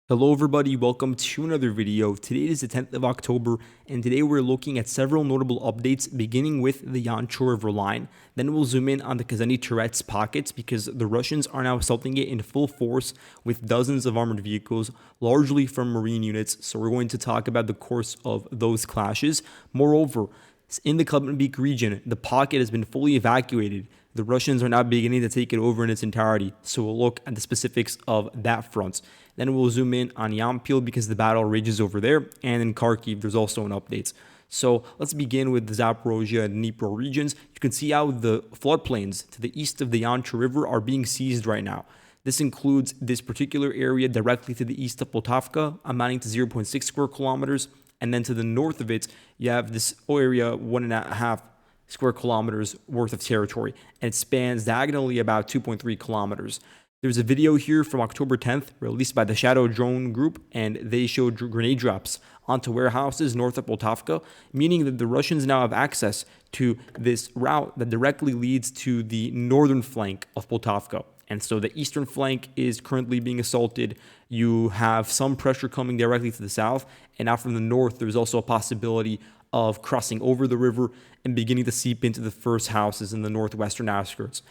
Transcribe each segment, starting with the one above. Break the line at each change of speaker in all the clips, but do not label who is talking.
Hello everybody, welcome to another video. Today is the 10th of October and today we're looking at several notable updates beginning with the Yanchur River line. Then we'll zoom in on the Kazenyi Torets pockets because the Russians are now assaulting it in full force with dozens of armored vehicles, largely from marine units. So we're going to talk about the course of those clashes. Moreover, in the Kleban-Byk region, the pocket has been fully evacuated. The Russians are now beginning to take it over in its entirety. So we'll look at the specifics of that front. Then we'll zoom in on Yampil because the battle rages over there. And in Kharkiv, there's also an update. So let's begin with the Zahryzhove and Dnipro regions. You can see how the floodplains to the east of the Yanchur River are being seized right now. This includes this particular area directly to the east of Poltavka, amounting to 0.6 square kilometers. And then to the north of it, you have this area 1.5 square kilometers worth of territory, and it spans diagonally about 2.3 kilometers. There's a video here from October 10th released by the Shadow Drone Group, and they showed grenade drops onto warehouses north of Poltavka, meaning that the Russians now have access to this route that directly leads to the northern flank of Poltavka. And so the eastern flank is currently being assaulted. You have some pressure coming directly to the south, and now from the north, there's also a possibility of crossing over the river and beginning to seep into the first houses in the northwestern outskirts.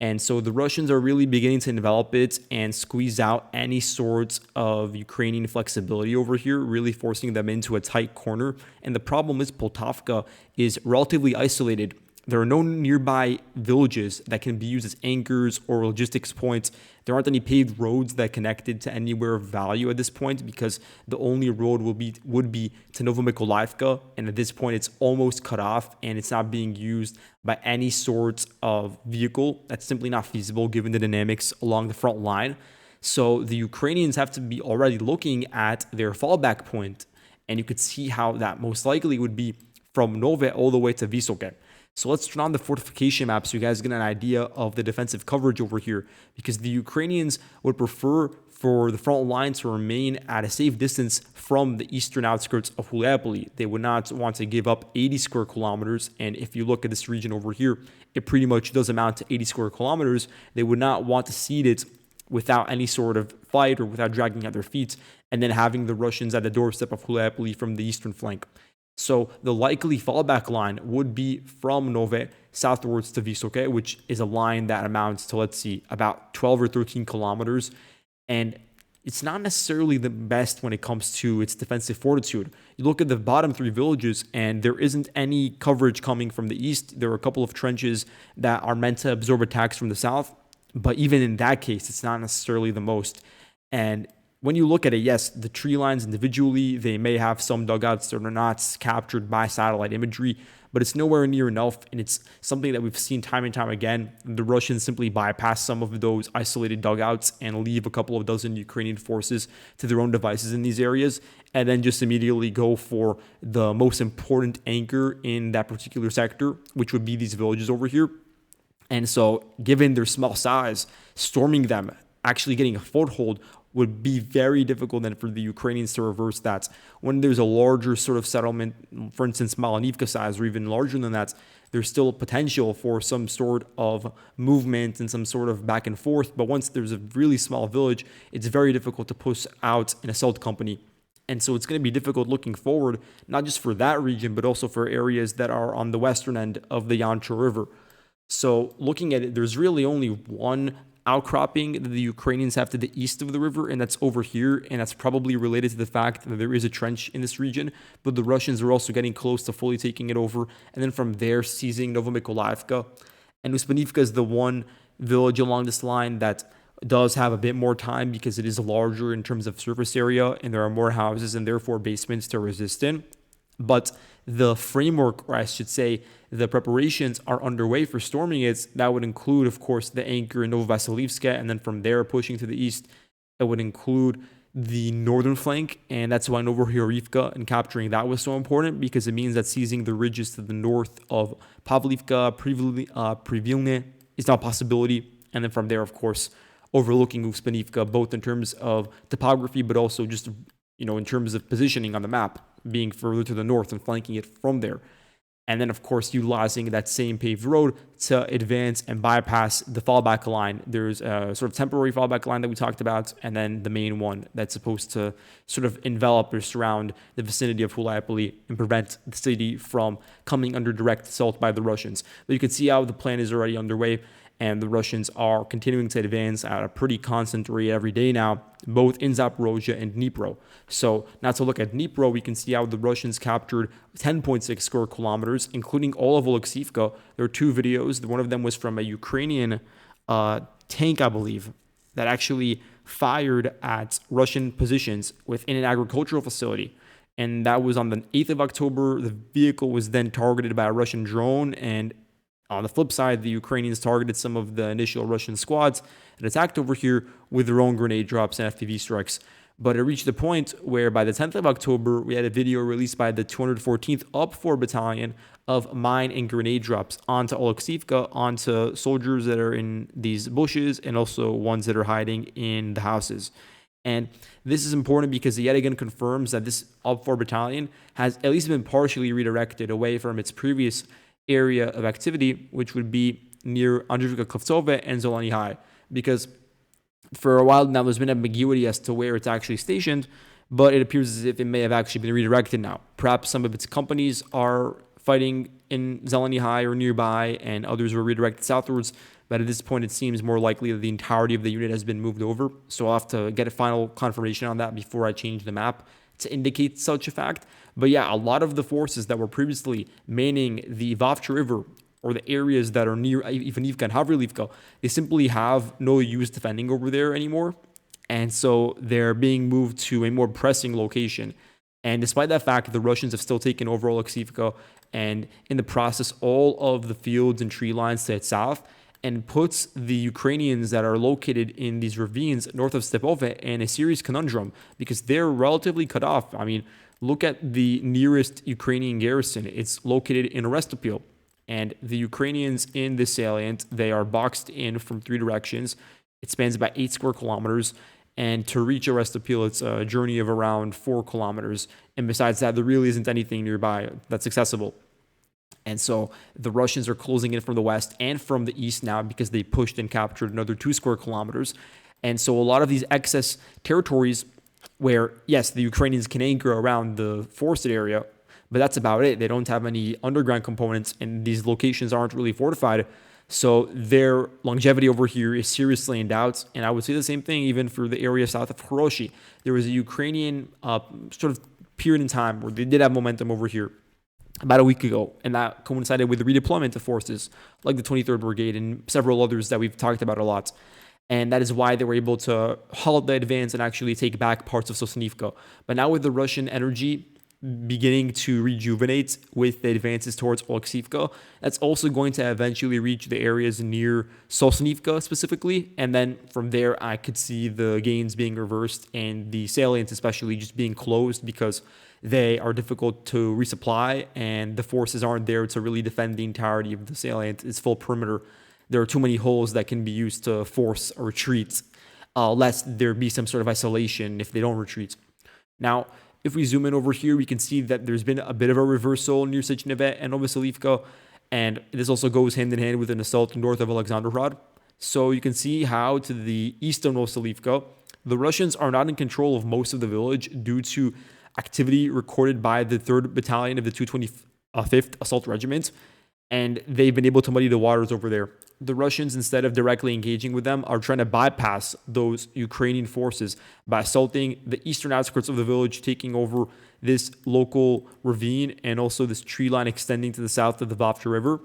And so the Russians are really beginning to envelop it and squeeze out any sorts of Ukrainian flexibility over here, really forcing them into a tight corner. And the problem is Poltavka is relatively isolated. There are no nearby villages that can be used as anchors or logistics points. There aren't any paved roads that connected to anywhere of value at this point because the only road would be to Novomykolivka, and at this point it's almost cut off and it's not being used by any sorts of vehicle. That's simply not feasible given the dynamics along the front line. So the Ukrainians have to be already looking at their fallback point, and you could see how that most likely would be from Nove all the way to Vysoke. So let's turn on the fortification map so you guys get an idea of the defensive coverage over here, because the Ukrainians would prefer for the front line to remain at a safe distance from the eastern outskirts of Yampil. They would not want to give up 80 square kilometers, and if you look at this region over here, it pretty much does amount to 80 square kilometers. They would not want to cede it without any sort of fight or without dragging out their feet, and then having the Russians at the doorstep of Yampil from the eastern flank. So the likely fallback line would be from Nove southwards to Vysoke, which is a line that amounts to, let's see, about 12 or 13 kilometers. And it's not necessarily the best when it comes to its defensive fortitude. You look at the bottom three villages, and there isn't any coverage coming from the east. There are a couple of trenches that are meant to absorb attacks from the south. But even in that case, it's not necessarily the most. And when you look at it, yes, the tree lines individually, they may have some dugouts that are not captured by satellite imagery, but it's nowhere near enough. And it's something that we've seen time and time again. The Russians simply bypass some of those isolated dugouts and leave a couple of dozen Ukrainian forces to their own devices in these areas, and then just immediately go for the most important anchor in that particular sector, which would be these villages over here. And so given their small size, storming them, actually getting a foothold, would be very difficult then for the Ukrainians to reverse that. When there's a larger sort of settlement, for instance, Malonivka size, or even larger than that, there's still potential for some sort of movement and some sort of back and forth. But once there's a really small village, it's very difficult to push out an assault company. And so it's going to be difficult looking forward, not just for that region, but also for areas that are on the western end of the Yanchur River. So looking at it, there's really only one outcropping that the Ukrainians have to the east of the river, and that's over here, and that's probably related to the fact that there is a trench in this region, but the Russians are also getting close to fully taking it over, and then from there seizing Novomykolivka. And Uspanivka is the one village along this line that does have a bit more time because it is larger in terms of surface area, and there are more houses and therefore basements to resist in. But the framework, or I should say, the preparations are underway for storming it. That would include, of course, the anchor in Novovasilivska, and then from there pushing to the east. It would include the northern flank, and that's why Zahryzhove and capturing that was so important, because it means that seizing the ridges to the north of Pavlivka, Privilne is not a possibility. And then from there, of course, overlooking Uspanivka, both in terms of topography, but also just, in terms of positioning on the map, being further to the north and flanking it from there. and then, of course, utilizing that same paved road to advance and bypass the fallback line. There's a sort of temporary fallback line that we talked about, and then the main one that's supposed to sort of envelop or surround the vicinity of Hulayapoli and prevent the city from coming under direct assault by the Russians. But you can see how the plan is already underway, and the Russians are continuing to advance at a pretty constant rate every day now, both in Zaporozhye and Dnipro. So now to look at Dnipro, we can see how the Russians captured 10.6 square kilometers, including all of Oleksivka. There are two videos. One of them was from a Ukrainian tank, I believe, that actually fired at Russian positions within an agricultural facility. And that was on the 8th of October. The vehicle was then targeted by a Russian drone, and on the flip side, the Ukrainians targeted some of the initial Russian squads and attacked over here with their own grenade drops and FPV strikes. But it reached the point where by the 10th of October, we had a video released by the 214th Up 4 Battalion of mine and grenade drops onto Oleksivka, onto soldiers that are in these bushes and also ones that are hiding in the houses. And this is important because it yet again confirms that this Up 4 Battalion has at least been partially redirected away from its previous area of activity, which would be near Andrivka Klavtsove and Zolani High, because for a while now there's been ambiguity as to where it's actually stationed, but it appears as if it may have actually been redirected now. Perhaps some of its companies are fighting in Zeleny High or nearby, and others were redirected southwards, but at this point it seems more likely that the entirety of the unit has been moved over, so I'll have to get a final confirmation on that before I change the map to indicate such a fact. But yeah, a lot of the forces that were previously manning the Yanchur River or the areas that are near Ivanivka and Zahryzhove, they simply have no use defending over there anymore. And so they're being moved to a more pressing location. And despite that fact, the Russians have still taken over Oleksivka, and in the process, all of the fields and tree lines to its south, and puts the Ukrainians that are located in these ravines north of Stepove in a serious conundrum because they're relatively cut off. I mean, look at the nearest Ukrainian garrison. It's located in Arestopil. And the Ukrainians in this salient, they are boxed in from three directions. It spans about 8 square kilometers. And to reach Arestopil, it's a journey of around 4 kilometers. And besides that, there really isn't anything nearby that's accessible. And so the Russians are closing in from the west and from the east now because they pushed and captured another 2 square kilometers. And so a lot of these excess territories where, yes, the Ukrainians can anchor around the forested area, but that's about it. They don't have any underground components, and these locations aren't really fortified. So their longevity over here is seriously in doubt. And I would say the same thing even for the area south of Khoroshi. There was a Ukrainian sort of period in time where they did have momentum over here about a week ago, and that coincided with the redeployment of forces like the 23rd Brigade and several others that we've talked about a lot. And that is why they were able to halt the advance and actually take back parts of Sosnivka. But now with the Russian energy beginning to rejuvenate with the advances towards Oleksivka, that's also going to eventually reach the areas near Sosnivka specifically. And then from there, I could see the gains being reversed and the salients especially just being closed because they are difficult to resupply and the forces aren't there to really defend the entirety of the salient. It's full perimeter. There are too many holes that can be used to force a retreat, lest there be some sort of isolation if they don't retreat. Now, if we zoom in over here, we can see that there's been a bit of a reversal near Sechneve and Novoselivka, and this also goes hand in hand with an assault north of Alexandrograd. So you can see how to the east of Novoselivka, the Russians are not in control of most of the village due to activity recorded by the 3rd Battalion of the 225th Assault Regiment, and they've been able to muddy the waters over there. The Russians, instead of directly engaging with them, are trying to bypass those Ukrainian forces by assaulting the eastern outskirts of the village, taking over this local ravine and also this tree line extending to the south of the Yanchur River.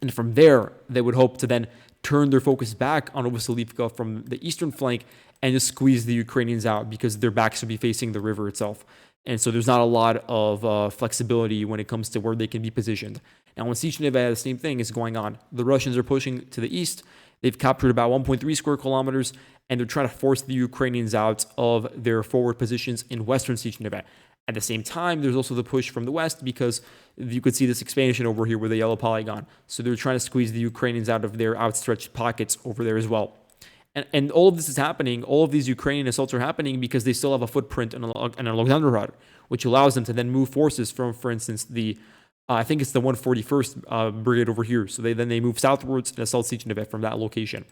And from there, they would hope to then turn their focus back on Novoselivka from the eastern flank and just squeeze the Ukrainians out because their backs would be facing the river itself. And so there's not a lot of flexibility when it comes to where they can be positioned. Now, in Sechneve, the same thing is going on. The Russians are pushing to the east. They've captured about 1.3 square kilometers, and they're trying to force the Ukrainians out of their forward positions in western Sechneve. At the same time, there's also the push from the west because you could see this expansion over here with the yellow polygon. So they're trying to squeeze the Ukrainians out of their outstretched pockets over there as well. And all of this is happening, all of these Ukrainian assaults are happening because they still have a footprint in Alexandrograd, which allows them to then move forces from, for instance, the I think it's the 141st Brigade over here. So then they move southwards and assault Sichineve from that location.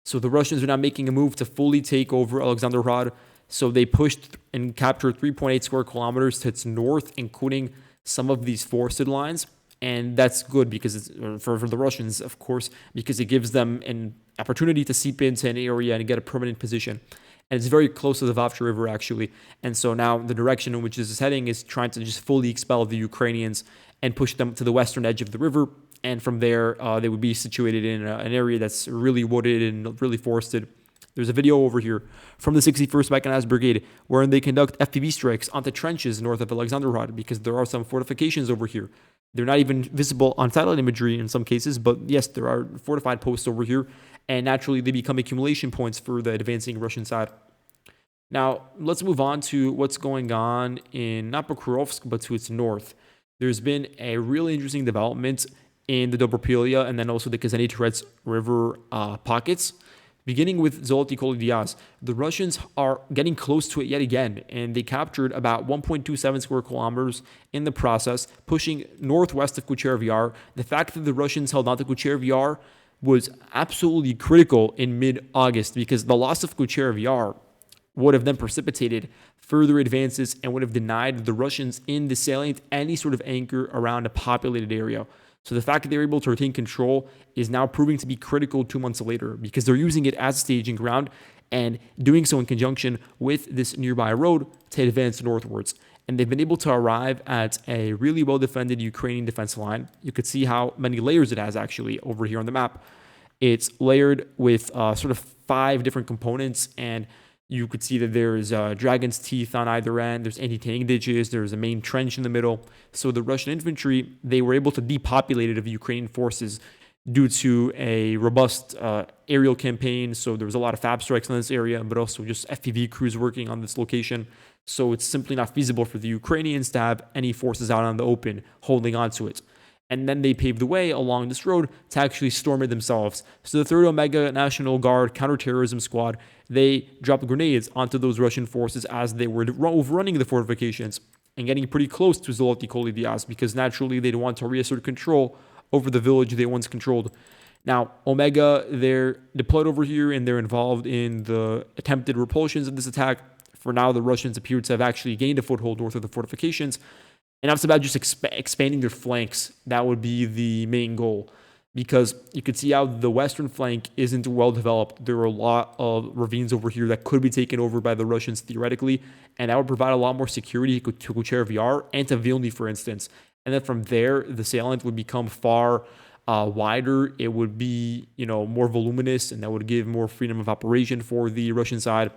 So the Russians are now making a move to fully take over Alexanderrad. So they pushed and captured 3.8 square kilometers to its north, including some of these forested lines. And that's good because it's for the Russians, of course, because it gives them an opportunity to seep into an area and get a permanent position. And it's very close to the Yanchur River, actually. And so now the direction in which this is heading is trying to just fully expel the Ukrainians and push them to the western edge of the river. And from there, they would be situated in an area that's really wooded and really forested. There's a video over here from the 61st Mechanized Brigade wherein they conduct FPV strikes onto trenches north of Alexanderrad because there are some fortifications over here. They're not even visible on satellite imagery in some cases, but yes, there are fortified posts over here, and naturally they become accumulation points for the advancing Russian side. Now, let's move on to what's going on in not Pokrovsk, but to its north. There's been a really interesting development in the Dobropilia and then also the Kazenyi Torets River pockets. Beginning with Zoloty Kolidiaz, the Russians are getting close to it yet again, and they captured about 1.27 square kilometers in the process, pushing northwest of Kucherov Yar. The fact that the Russians held on to Kucherov Yar was absolutely critical in mid-August because the loss of Kucherov Yar would have then precipitated further advances and would have denied the Russians in the salient any sort of anchor around a populated area. So the fact that they're able to retain control is now proving to be critical 2 months later because they're using it as a staging ground and doing so in conjunction with this nearby road to advance northwards. And they've been able to arrive at a really well-defended Ukrainian defense line. You could see how many layers it has actually over here on the map. It's layered with sort of 5 different components, and you could see that there's dragon's teeth on either end. There's anti-tank ditches. There's a main trench in the middle. So the Russian infantry, they were able to depopulate it of Ukrainian forces due to a robust aerial campaign. So there was a lot of FAB strikes in this area, but also just FPV crews working on this location. So it's simply not feasible for the Ukrainians to have any forces out on the open holding on to it. And then they paved the way along this road to actually storm it themselves. So the 3rd Omega National Guard Counterterrorism Squad, they dropped grenades onto those Russian forces as they were overrunning the fortifications and getting pretty close to Zoloty Kolidiaz because naturally they'd want to reassert control over the village they once controlled. Now, Omega, they're deployed over here and they're involved in the attempted repulsions of this attack. For now, the Russians appear to have actually gained a foothold north of the fortifications. And it's about just expanding their flanks. That would be the main goal. Because you could see how the western flank isn't well developed. There are a lot of ravines over here that could be taken over by the Russians theoretically. And that would provide a lot more security to Kucherov Yar and to Vilny, for instance. And then from there, the salient would become far wider. It would be, more voluminous, and that would give more freedom of operation for the Russian side.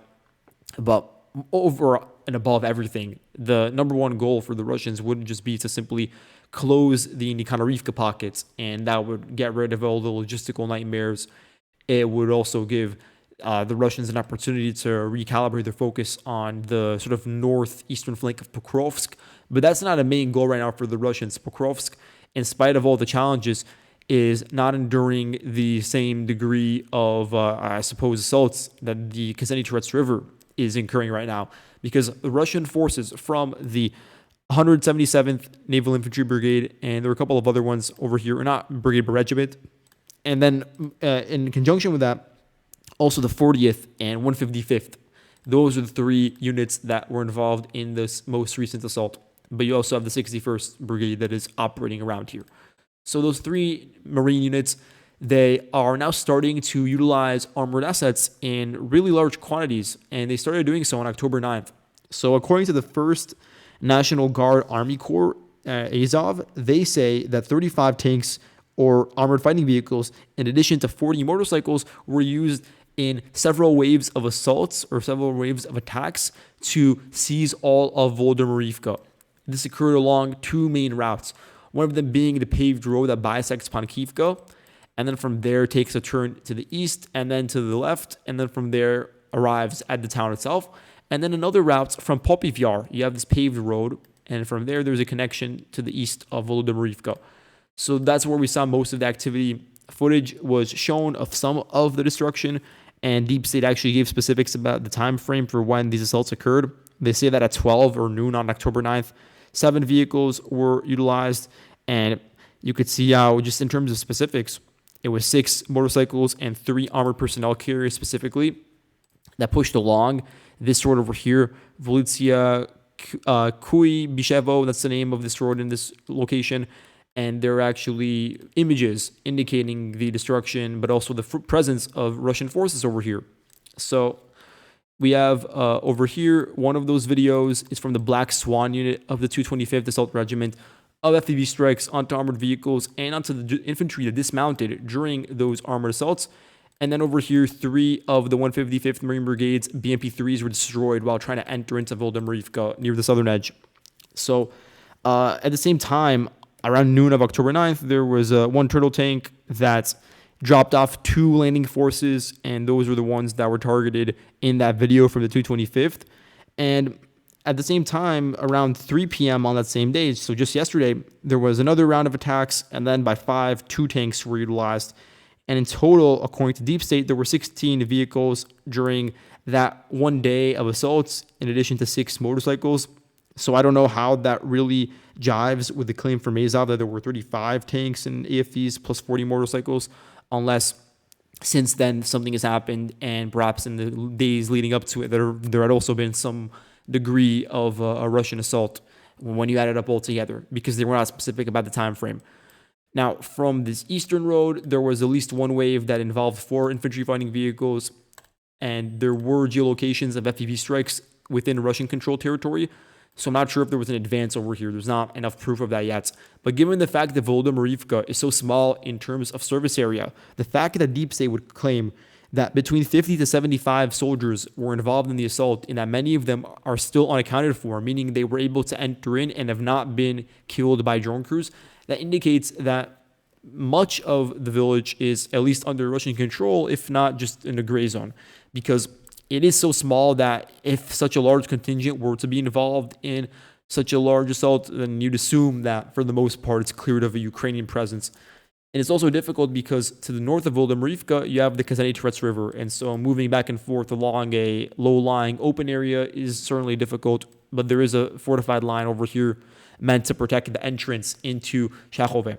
But over and above everything, the number one goal for the Russians wouldn't just be to simply close the Yanchur pockets, and that would get rid of all the logistical nightmares. It would also give the Russians an opportunity to recalibrate their focus on the sort of northeastern flank of Pokrovsk. But that's not a main goal right now for the Russians. Pokrovsk, in spite of all the challenges, is not enduring the same degree of, assaults that the Kazenyi Torets River is incurring right now, because the Russian forces from the 177th Naval Infantry Brigade, and there were a couple of other ones over here, or not brigade, but regiment, and then in conjunction with that, also the 40th and 155th. Those are the 3 units that were involved in this most recent assault. But you also have the 61st Brigade that is operating around here. So those 3 Marine units, they are now starting to utilize armored assets in really large quantities, and they started doing so on October 9th. So according to the 1st National Guard Army Corps, Azov, they say that 35 tanks or armored fighting vehicles, in addition to 40 motorcycles, were used in several waves of assaults or several waves of attacks to seize all of Volodymyrivka. This occurred along 2 main routes, one of them being the paved road that bisects Pankivka, and then from there takes a turn to the east and then to the left, and then from there arrives at the town itself. And then another route from Popiv Yar, you have this paved road, and from there there's a connection to the east of Volodymyrivka. So that's where we saw most of the activity. Footage was shown of some of the destruction, and Deep State actually gave specifics about the time frame for when these assaults occurred. They say that at 12 or noon on October 9th, 7 vehicles were utilized, And you could see how, just in terms of specifics, it was 6 motorcycles and 3 armored personnel carriers specifically that pushed along this road over here, Volodymyrivka Bishevo, that's the name of this road in this location. And there are actually images indicating the destruction, but also the presence of Russian forces over here. So we have over here, one of those videos is from the Black Swan unit of the 225th Assault Regiment of FPV strikes onto armored vehicles and onto the infantry that dismounted during those armored assaults. And then over here, 3 of the 155th Marine Brigade's BMP-3s were destroyed while trying to enter into Volodymyrivka near the southern edge. So at the same time, around noon of October 9th, there was one turtle tank that dropped off 2 landing forces, and those were the ones that were targeted in that video from the 225th. And at the same time, around 3 p.m. on that same day, so just yesterday, there was another round of attacks, and then by 5, 2 tanks were utilized. And in total, according to Deep State, there were 16 vehicles during that one day of assaults, in addition to 6 motorcycles. So I don't know how that really jives with the claim from Azov that there were 35 tanks and AFVs plus 40 motorcycles, unless since then something has happened and perhaps in the days leading up to it, there had also been some degree of a Russian assault when you add it up all together, because they were not specific about the time frame. Now, from this eastern road, there was at least one wave that involved 4 infantry fighting vehicles, and there were geolocations of FPV strikes within Russian-controlled territory. So I'm not sure if there was an advance over here. There's not enough proof of that yet. But given the fact that Volodymyrivka is so small in terms of service area, the fact that Deep State would claim that between 50 to 75 soldiers were involved in the assault and that many of them are still unaccounted for, meaning they were able to enter in and have not been killed by drone crews, that indicates that much of the village is at least under Russian control, if not just in a gray zone, because it is so small that if such a large contingent were to be involved in such a large assault, then you'd assume that for the most part it's cleared of a Ukrainian presence. And it's also difficult because to the north of Volodymyrivka, you have the Kazenyi Torets River. And so moving back and forth along a low-lying open area is certainly difficult. But there is a fortified line over here meant to protect the entrance into Zahryzhove.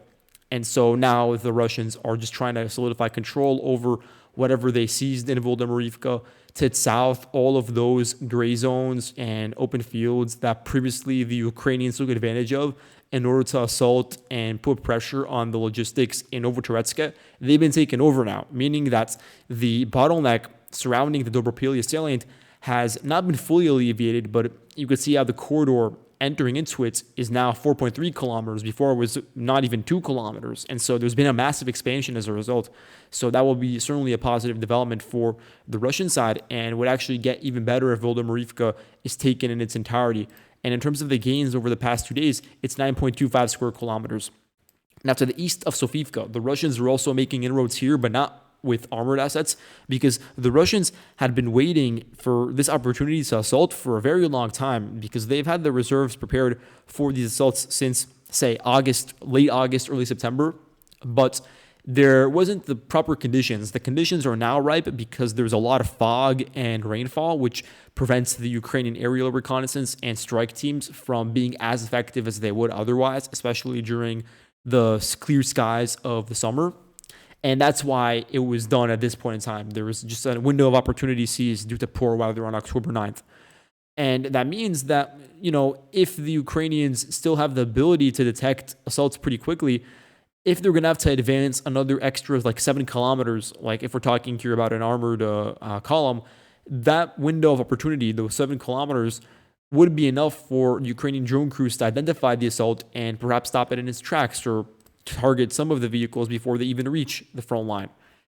And so now the Russians are just trying to solidify control over whatever they seized in Volodymyrivka. To its south, all of those gray zones and open fields that previously the Ukrainians took advantage of in order to assault and put pressure on the logistics in Novotoretsk, they've been taken over now, meaning that the bottleneck surrounding the Dobropilya salient has not been fully alleviated, but you could see how the corridor entering into it is now 4.3 kilometers. Before it was not even 2 kilometers. And so there's been a massive expansion as a result. So that will be certainly a positive development for the Russian side and would actually get even better if Volodymyrivka is taken in its entirety. And in terms of the gains over the past 2 days, it's 9.25 square kilometers. Now to the east of Sofivka, the Russians were also making inroads here, but not with armored assets, because the Russians had been waiting for this opportunity to assault for a very long time, because they've had the reserves prepared for these assaults since, say, late August, early September, but there wasn't the proper conditions. The conditions are now ripe because there's a lot of fog and rainfall, which prevents the Ukrainian aerial reconnaissance and strike teams from being as effective as they would otherwise, especially during the clear skies of the summer. And that's why it was done at this point in time. There was just a window of opportunity seized due to poor weather on October 9th. And that means that, if the Ukrainians still have the ability to detect assaults pretty quickly, if they're going to have to advance another extra, 7 kilometers, like if we're talking here about an armored column, that window of opportunity, those 7 kilometers, would be enough for Ukrainian drone crews to identify the assault and perhaps stop it in its tracks or target some of the vehicles before they even reach the front line.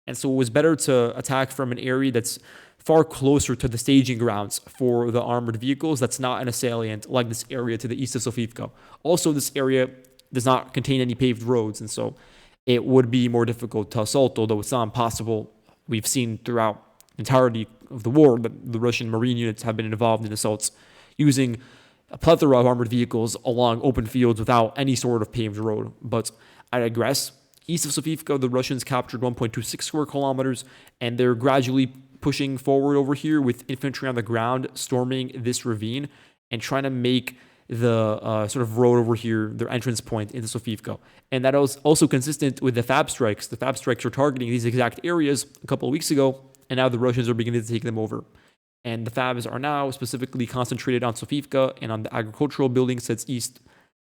And so it was better to attack from an area that's far closer to the staging grounds for the armored vehicles. That's not an salient like this area to the east of Sofivka. Also, this area does not contain any paved roads, and so it would be more difficult to assault, although it's not impossible. We've seen throughout the entirety of the war that the Russian Marine units have been involved in assaults using a plethora of armored vehicles along open fields without any sort of paved road. But I digress. East of Sofivka, the Russians captured 1.26 square kilometers, and they're gradually pushing forward over here with infantry on the ground, storming this ravine and trying to make the sort of road over here, their entrance point into Sofivka. And that was also consistent with the FAB strikes. The FAB strikes were targeting these exact areas a couple of weeks ago, and now the Russians are beginning to take them over. And the FABs are now specifically concentrated on Sofivka and on the agricultural buildings that's east,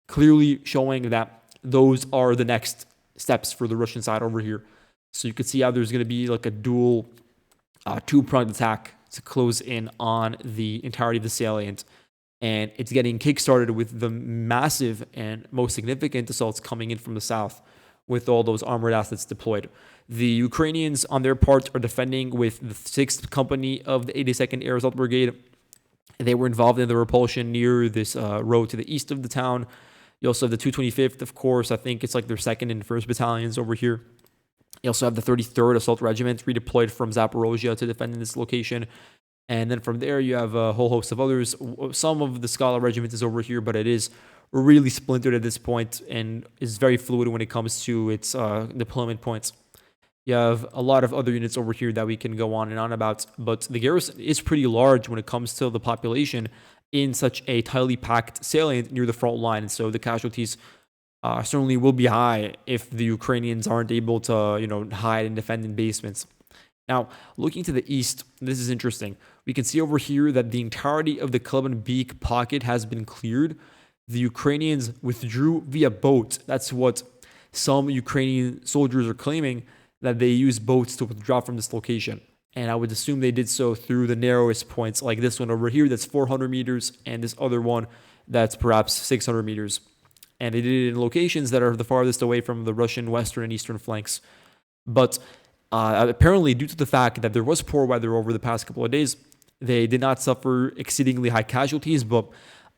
clearly showing that those are the next steps for the Russian side over here. So you can see how there's going to be like a dual two-pronged attack to close in on the entirety of the salient. And it's getting kickstarted with the massive and most significant assaults coming in from the south with all those armored assets deployed. The Ukrainians, on their part, are defending with the 6th Company of the 82nd Air Assault Brigade. They were involved in the repulsion near this road to the east of the town. You also have the 225th, of course. I think it's like their 2nd and 1st battalions over here. You also have the 33rd Assault Regiment redeployed from Zaporozhye to defend in this location. And then from there, you have a whole host of others. Some of the Skala Regiment is over here, but it is really splintered at this point and is very fluid when it comes to its deployment points. You have a lot of other units over here that we can go on and on about, but the garrison is pretty large when it comes to the population in such a tightly packed salient near the front line. And so the casualties certainly will be high if the Ukrainians aren't able to, hide and defend in basements. Now, looking to the east, this is interesting. We can see over here that the entirety of the Kleban-Byk pocket has been cleared. The Ukrainians withdrew via boat. That's what some Ukrainian soldiers are claiming, that they use boats to withdraw from this location. And I would assume they did so through the narrowest points, like this one over here that's 400 meters, and this other one that's perhaps 600 meters. And they did it in locations that are the farthest away from the Russian western and eastern flanks. But apparently, due to the fact that there was poor weather over the past couple of days, they did not suffer exceedingly high casualties. But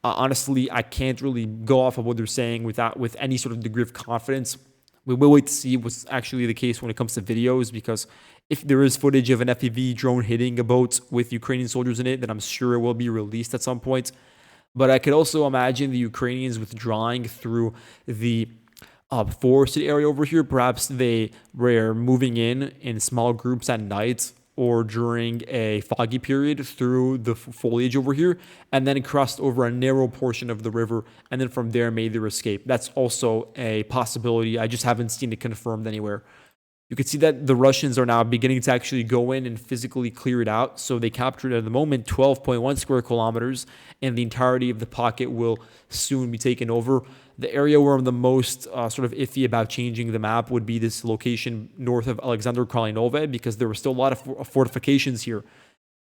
honestly, I can't really go off of what they're saying with any sort of degree of confidence. We will wait to see what's actually the case when it comes to videos, because if there is footage of an FPV drone hitting a boat with Ukrainian soldiers in it, then I'm sure it will be released at some point. But I could also imagine the Ukrainians withdrawing through the forested area over here. Perhaps they were moving in small groups at night or during a foggy period through the foliage over here, and then crossed over a narrow portion of the river, and then from there made their escape. That's also a possibility. I just haven't seen it confirmed anywhere. You can see that the Russians are now beginning to actually go in and physically clear it out. So they captured at the moment 12.1 square kilometers, and the entirety of the pocket will soon be taken over. The area where I'm the most sort of iffy about changing the map would be this location north of Alexander Kralinove, because there were still a lot of fortifications here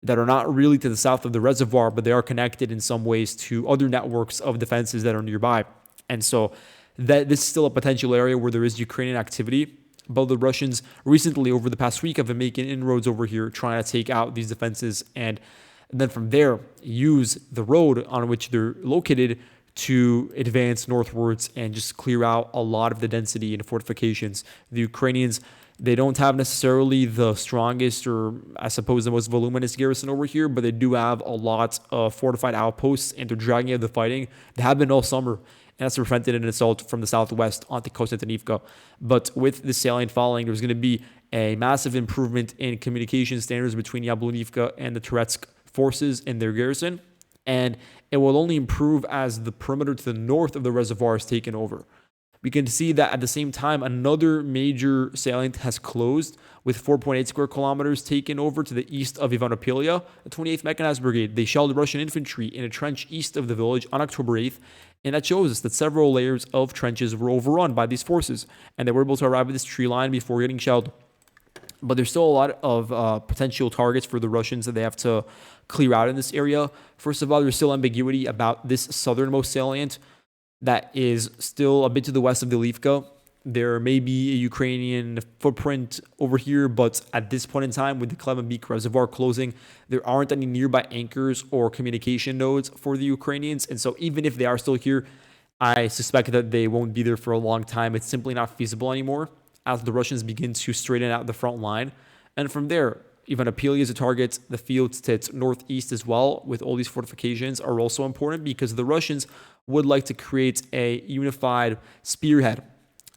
that are not really to the south of the reservoir, but they are connected in some ways to other networks of defenses that are nearby. And so this is still a potential area where there is Ukrainian activity. But the Russians recently, over the past week, have been making inroads over here, trying to take out these defenses, and then from there use the road on which they're located to advance northwards and just clear out a lot of the density and fortifications. The Ukrainians, they don't have necessarily the strongest, or I suppose the most voluminous garrison over here, but they do have a lot of fortified outposts, and they're dragging out the fighting. They have been all summer, and that's prevented an assault from the southwest onto Konstantinivka. But with the salient falling, there's going to be a massive improvement in communication standards between Yablonivka and the Torets forces in their garrison, and it will only improve as the perimeter to the north of the reservoir is taken over. We can see that at the same time, another major salient has closed with 4.8 square kilometers taken over to the east of Ivanopilia. The 28th Mechanized Brigade, they shelled Russian infantry in a trench east of the village on October 8th, and that shows us that several layers of trenches were overrun by these forces, and they were able to arrive at this tree line before getting shelled. But there's still a lot of potential targets for the Russians that they have to clear out in this area. First of all, there's still ambiguity about this southernmost salient that is still a bit to the west of Delivka. There may be a Ukrainian footprint over here, but at this point in time, with the Kleban-Byk reservoir closing, there aren't any nearby anchors or communication nodes for the Ukrainians. And so even if they are still here, I suspect that they won't be there for a long time. It's simply not feasible anymore as the Russians begin to straighten out the front line. And from there, Ivanopilia is a target. The fields to its northeast as well, with all these fortifications, are also important because the Russians would like to create a unified spearhead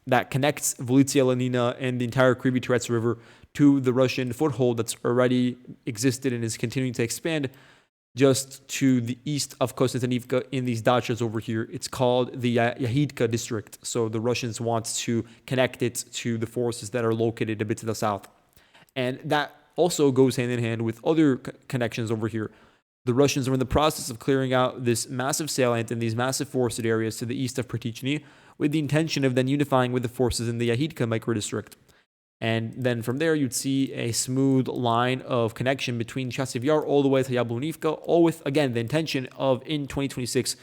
that connects Volodymyrivka Lenina and the entire Torets River to the Russian foothold that's already existed and is continuing to expand. just to the east of Kostantinivka in these dachas over here. It's called the Yahidka district. So the Russians want to connect it to the forces that are located a bit to the south. And that also goes hand in hand with other connections over here. The Russians are in the process of clearing out this massive salient and these massive forested areas to the east of Pratichny with the intention of then unifying with the forces in the Yahidka microdistrict. And then from there, you'd see a smooth line of connection between Chasiv Yar all the way to Yablonivka, all with, again, the intention of, in 2026,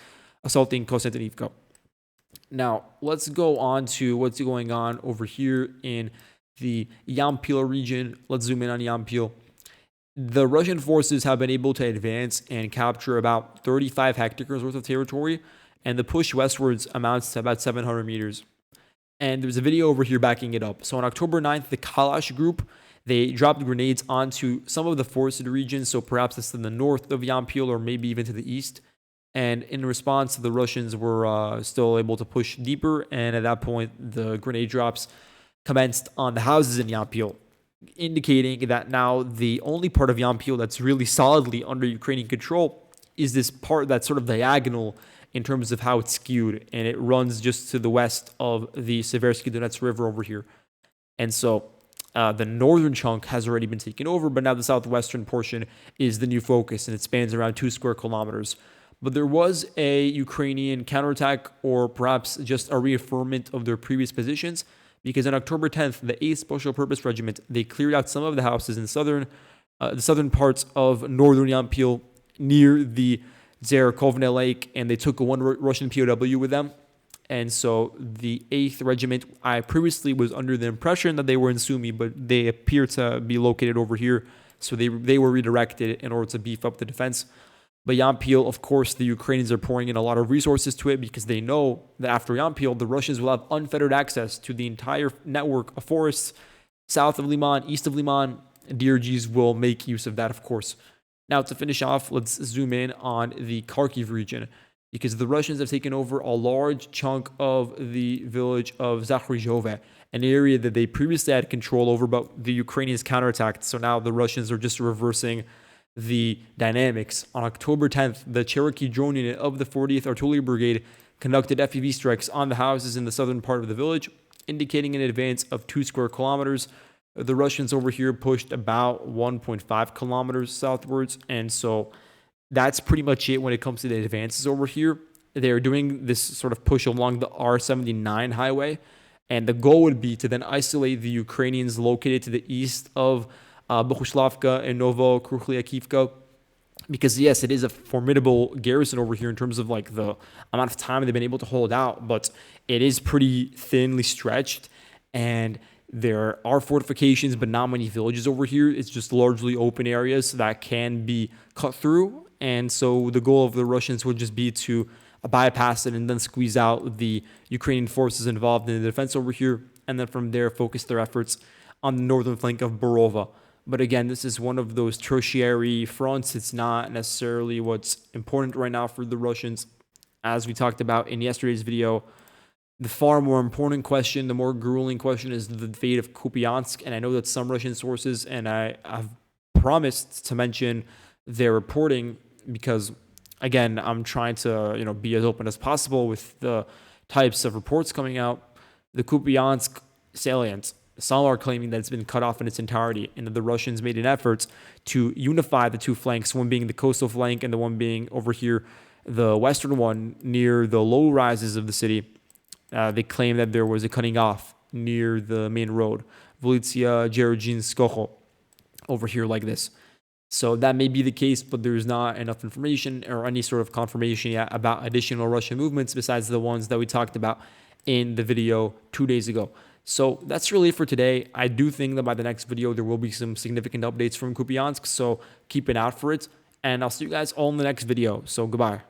assaulting Kostantinivka. Now, let's go on to what's going on over here in the Yampil region. Let's zoom in on Yampil. The Russian forces have been able to advance and capture about 35 hectares worth of territory, and the push westwards amounts to about 700 meters. And there's a video over here backing it up. So on October 9th, the Kalash group, they dropped grenades onto some of the forested regions, so perhaps it's in the north of Yampil or maybe even to the east. And in response, the Russians were still able to push deeper, and at that point, the grenade drops commenced on the houses in Yampil, indicating that now the only part of Yampil that's really solidly under Ukrainian control is this part that's sort of diagonal in terms of how it's skewed, and it runs just to the west of the Seversky Donets River over here. And so the northern chunk has already been taken over, but now the southwestern portion is the new focus, and it spans around 2 square kilometers. But there was a Ukrainian counterattack, or perhaps just a reaffirmment of their previous positions, because on October 10th, the 8th Special Purpose Regiment, they cleared out some of the houses in the southern parts of northern Yampil near the Zahryzhove Lake, and they took one Russian POW with them. And so the 8th Regiment, I previously was under the impression that they were in Sumy, but they appear to be located over here. So they were redirected in order to beef up the defense. But Yampil, of course, the Ukrainians are pouring in a lot of resources to it because they know that after Yampil, the Russians will have unfettered access to the entire network of forests south of Liman, east of Liman. DRGs will make use of that, of course. Now, to finish off, let's zoom in on the Kharkiv region, because the Russians have taken over a large chunk of the village of Zahryzhove, an area that they previously had control over, but the Ukrainians counterattacked. So now the Russians are just reversing the dynamics. On October 10th, the Cherokee drone unit of the 40th Artillery Brigade conducted FPV strikes on the houses in the southern part of the village, indicating an advance of 2 square kilometers. The Russians over here pushed about 1.5 kilometers southwards, and so that's pretty much it when it comes to the advances over here. They're doing this sort of push along the R79 highway, and the goal would be to then isolate the Ukrainians located to the east of Bohuslavka and Novo-Kruchliakivka, because yes, it is a formidable garrison over here in terms of like the amount of time they've been able to hold out, but it is pretty thinly stretched, and there are fortifications, but not many villages over here. It's just largely open areas that can be cut through. And so the goal of the Russians would just be to bypass it and then squeeze out the Ukrainian forces involved in the defense over here. And then from there, focus their efforts on the northern flank of Borova. But again, this is one of those tertiary fronts. It's not necessarily what's important right now for the Russians. As we talked about in yesterday's video, the far more important question, the more grueling question, is the fate of Kupiansk. And I know that some Russian sources, and I've promised to mention their reporting because, again, I'm trying to be as open as possible with the types of reports coming out. The Kupiansk salient, some are claiming that it's been cut off in its entirety, and that the Russians made an effort to unify the two flanks, one being the coastal flank and the one being over here, the western one near the low rises of the city. They claim that there was a cutting off near the main road, Volitsia Dzerzhinskoho, over here like this. So that may be the case, but there's not enough information or any sort of confirmation yet about additional Russian movements besides the ones that we talked about in the video 2 days ago. So that's really it for today. I do think that by the next video, there will be some significant updates from Kupiansk, so keep an eye out for it. And I'll see you guys all in the next video. So goodbye.